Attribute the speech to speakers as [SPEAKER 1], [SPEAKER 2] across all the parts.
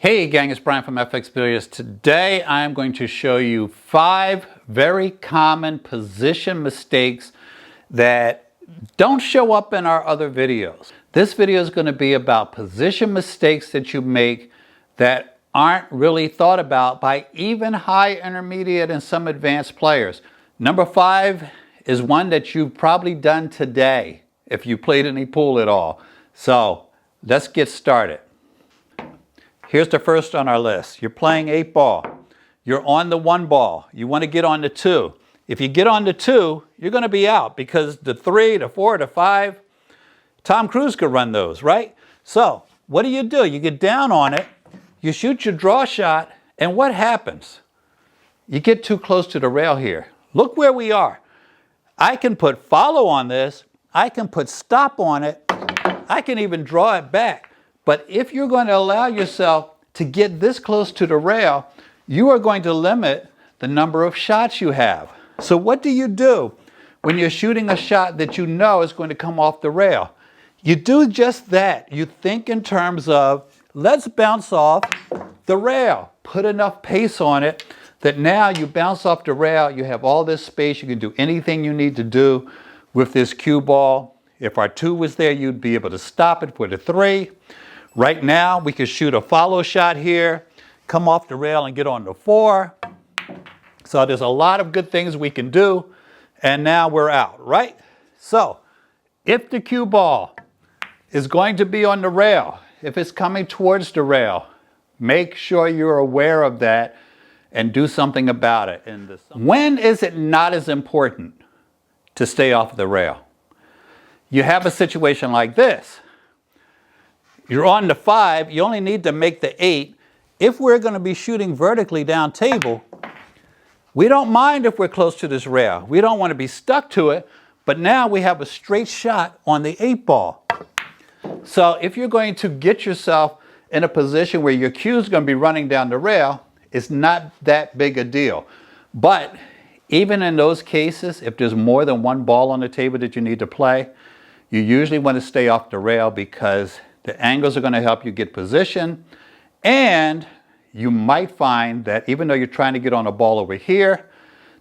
[SPEAKER 1] Hey gang, it's Bryan from FXBilliards. Today I'm going to show you 5 very common position mistakes that don't show up in our other videos. This video is going to be about position mistakes that you make that aren't really thought about by even high, intermediate, and some advanced players. Number 5 is one that you've probably done today if you played any pool at all. So let's get started. Here's the first on our list. You're playing 8 ball. You're on the 1 ball. You want to get on the 2. If you get on the 2, you're going to be out because the 3, the 4, the 5, Tom Cruise could run those, right? So what do? You get down on it, you shoot your draw shot, and what happens? You get too close to the rail here. Look where we are. I can put follow on this. I can put stop on it. I can even draw it back. But if you're going to allow yourself to get this close to the rail, you are going to limit the number of shots you have. So what do you do when you're shooting a shot that you know is going to come off the rail? You do just that. You think in terms of, let's bounce off the rail. Put enough pace on it that now you bounce off the rail, you have all this space, you can do anything you need to do with this cue ball. If our 2 was there, you'd be able to stop it for the 3. Right now, we could shoot a follow shot here, come off the rail and get on the 4. So there's a lot of good things we can do, and now we're out, right? So if the cue ball is going to be on the rail, if it's coming towards the rail, make sure you're aware of that and do something about it. When is it not as important to stay off the rail? You have a situation like this. You're on the 5, you only need to make the 8. If we're going to be shooting vertically down table, we don't mind if we're close to this rail. We don't want to be stuck to it, but now we have a straight shot on the 8 ball. So if you're going to get yourself in a position where your cue is going to be running down the rail, it's not that big a deal. But even in those cases, if there's more than 1 ball on the table that you need to play, you usually want to stay off the rail because the angles are going to help you get position, and you might find that even though you're trying to get on a ball over here,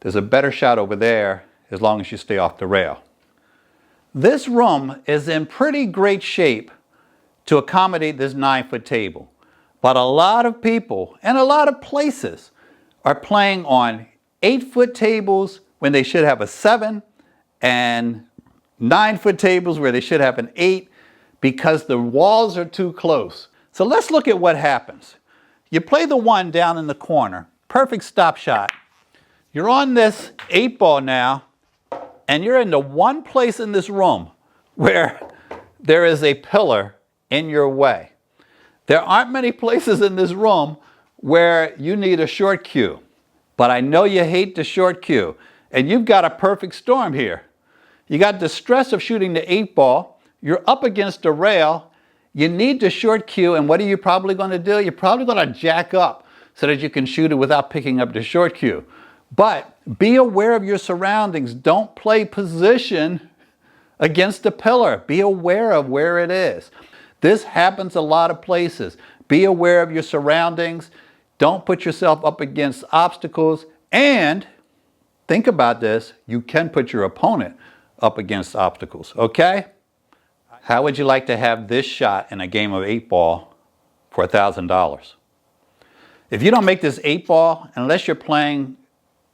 [SPEAKER 1] there's a better shot over there as long as you stay off the rail. This room is in pretty great shape to accommodate this 9-foot table, but a lot of people and a lot of places are playing on 8-foot tables when they should have a 7 and 9-foot tables where they should have an 8. Because the walls are too close. So let's look at what happens. You play the 1 down in the corner, perfect stop shot. You're on this 8 ball now, and you're in the one place in this room where there is a pillar in your way. There aren't many places in this room where you need a short cue, but I know you hate the short cue, and you've got a perfect storm here. You got the stress of shooting the 8 ball. You're up against the rail, you need the short cue, and what are you probably going to do? You're probably going to jack up so that you can shoot it without picking up the short cue. But be aware of your surroundings. Don't play position against the pillar. Be aware of where it is. This happens a lot of places. Be aware of your surroundings. Don't put yourself up against obstacles. And think about this, you can put your opponent up against obstacles, okay? How would you like to have this shot in a game of 8 ball for $1,000? If you don't make this 8 ball, unless you're playing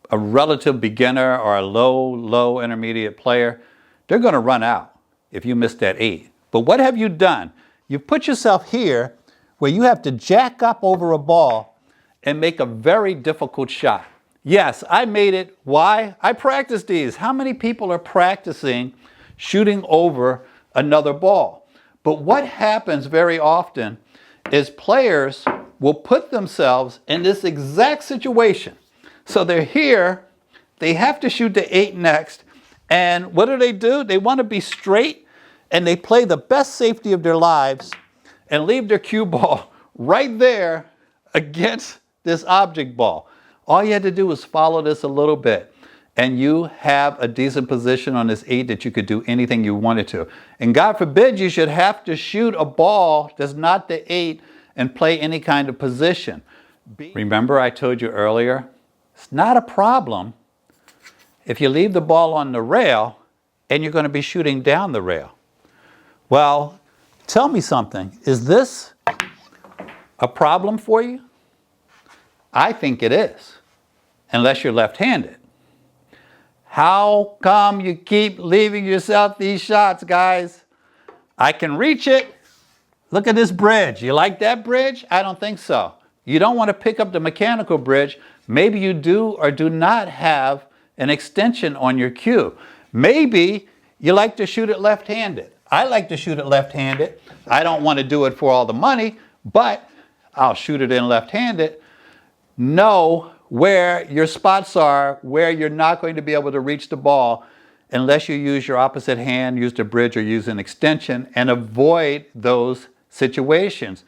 [SPEAKER 1] a relative beginner or a low intermediate player, they're going to run out if you miss that 8. But what have you done? You've put yourself here where you have to jack up over a ball and make a very difficult shot. Yes, I made it. Why? I practiced these. How many people are practicing shooting over another ball? But what happens very often is players will put themselves in this exact situation. So they're here, they have to shoot the 8 next, and what do? They want to be straight, and they play the best safety of their lives and leave their cue ball right there against this object ball. All you had to do was follow this a little bit, and you have a decent position on this 8 that you could do anything you wanted to. And God forbid you should have to shoot a ball that's not the 8 and play any kind of position. Remember I told you earlier, it's not a problem if you leave the ball on the rail and you're going to be shooting down the rail. Well, tell me something. Is this a problem for you? I think it is, unless you're left-handed. How come you keep leaving yourself these shots, guys? I can reach it. Look at this bridge. You like that bridge? I don't think so. You don't want to pick up the mechanical bridge. Maybe you do or do not have an extension on your cue. Maybe you like to shoot it left-handed. I like to shoot it left-handed. I don't want to do it for all the money, but I'll shoot it in left-handed. Know where your spots are, where you're not going to be able to reach the ball unless you use your opposite hand, use the bridge, or use an extension, and avoid those situations.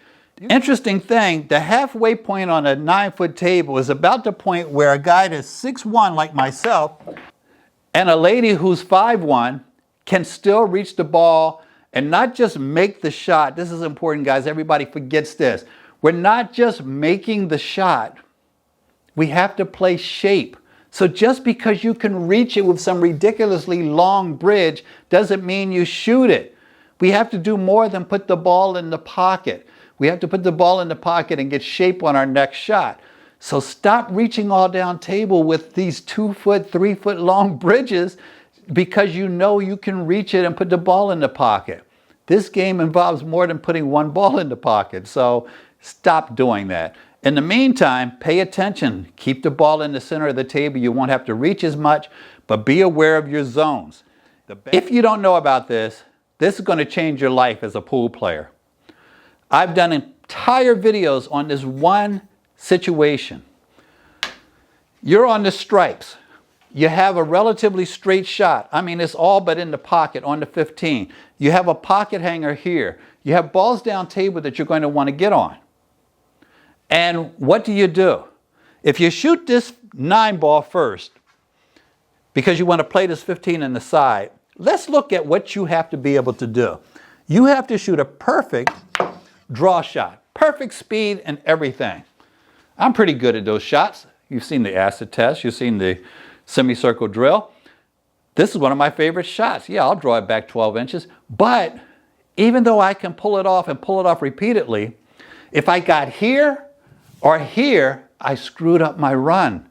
[SPEAKER 1] Interesting thing, the halfway point on a 9-foot table is about the point where a guy that's 6'1" like myself and a lady who's 5'1" can still reach the ball and not just make the shot. This is important, guys. Everybody forgets this. We're not just making the shot. We have to play shape. So just because you can reach it with some ridiculously long bridge doesn't mean you shoot it. We have to do more than put the ball in the pocket. We have to put the ball in the pocket and get shape on our next shot. So stop reaching all down table with these 2-foot, 3-foot long bridges because you know you can reach it and put the ball in the pocket. This game involves more than putting one ball in the pocket. So stop doing that. In the meantime, pay attention. Keep the ball in the center of the table. You won't have to reach as much, but be aware of your zones. If you don't know about this, this is going to change your life as a pool player. I've done entire videos on this one situation. You're on the stripes. You have a relatively straight shot. I mean, it's all but in the pocket on the 15. You have a pocket hanger here. You have balls down table that you're going to want to get on. And what do? If you shoot this 9 ball first, because you want to play this 15 in the side, let's look at what you have to be able to do. You have to shoot a perfect draw shot, perfect speed and everything. I'm pretty good at those shots. You've seen the acid test, you've seen the semicircle drill. This is one of my favorite shots. Yeah, I'll draw it back 12 inches, but even though I can pull it off and pull it off repeatedly, if I got here or here, I screwed up my run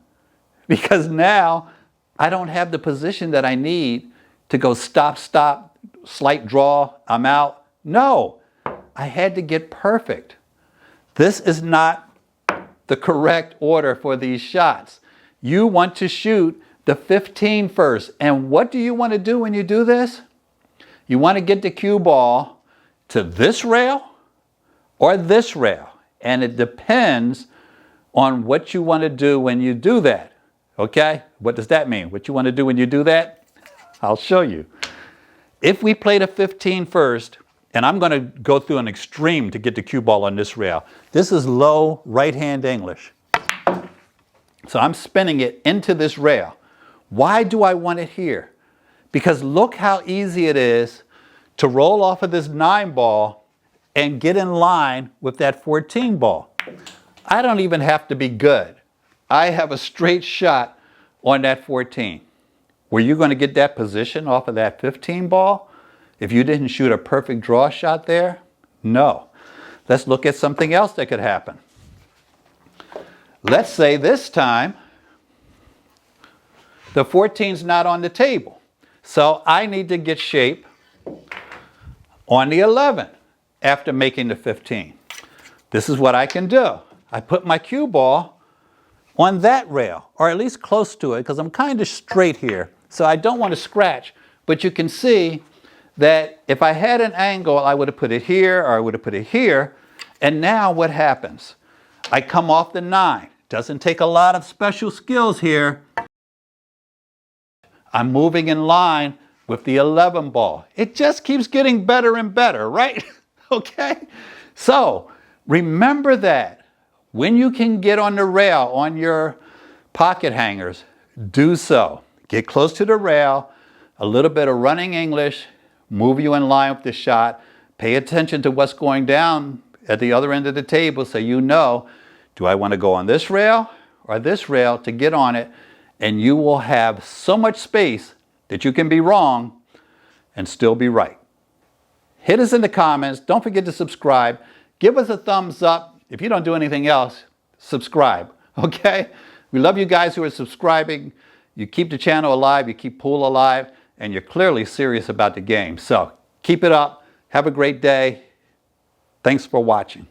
[SPEAKER 1] because now I don't have the position that I need to go stop, stop, slight draw, I'm out. No, I had to get perfect. This is not the correct order for these shots. You want to shoot the 15 first. And what do you want to do when you do this? You want to get the cue ball to this rail or this rail. And it depends on what you want to do when you do that. Okay? What does that mean? What you want to do when you do that? I'll show you. If we play the 15 first, and I'm going to go through an extreme to get the cue ball on this rail. This is low right-hand English. So I'm spinning it into this rail. Why do I want it here? Because look how easy it is to roll off of this 9 ball and get in line with that 14 ball. I don't even have to be good. I have a straight shot on that 14. Were you going to get that position off of that 15 ball if you didn't shoot a perfect draw shot there? No. Let's look at something else that could happen. Let's say this time the 14's not on the table. So I need to get shape on the 11 after making the 15. This is what I can do. I put my cue ball on that rail, or at least close to it, because I'm kind of straight here. So I don't want to scratch, but you can see that if I had an angle, I would have put it here, or I would have put it here. And now what happens? I come off the 9. Doesn't take a lot of special skills here. I'm moving in line with the 11 ball. It just keeps getting better and better, right? Okay? So remember that when you can get on the rail on your pocket hangers, do so. Get close to the rail, a little bit of running English, move you in line with the shot, pay attention to what's going down at the other end of the table so you know, do I want to go on this rail or this rail to get on it? And you will have so much space that you can be wrong and still be right. Hit us in the comments. Don't forget to subscribe. Give us a thumbs up. If you don't do anything else, subscribe, okay? We love you guys who are subscribing. You keep the channel alive, you keep pool alive, and you're clearly serious about the game. So keep it up. Have a great day. Thanks for watching.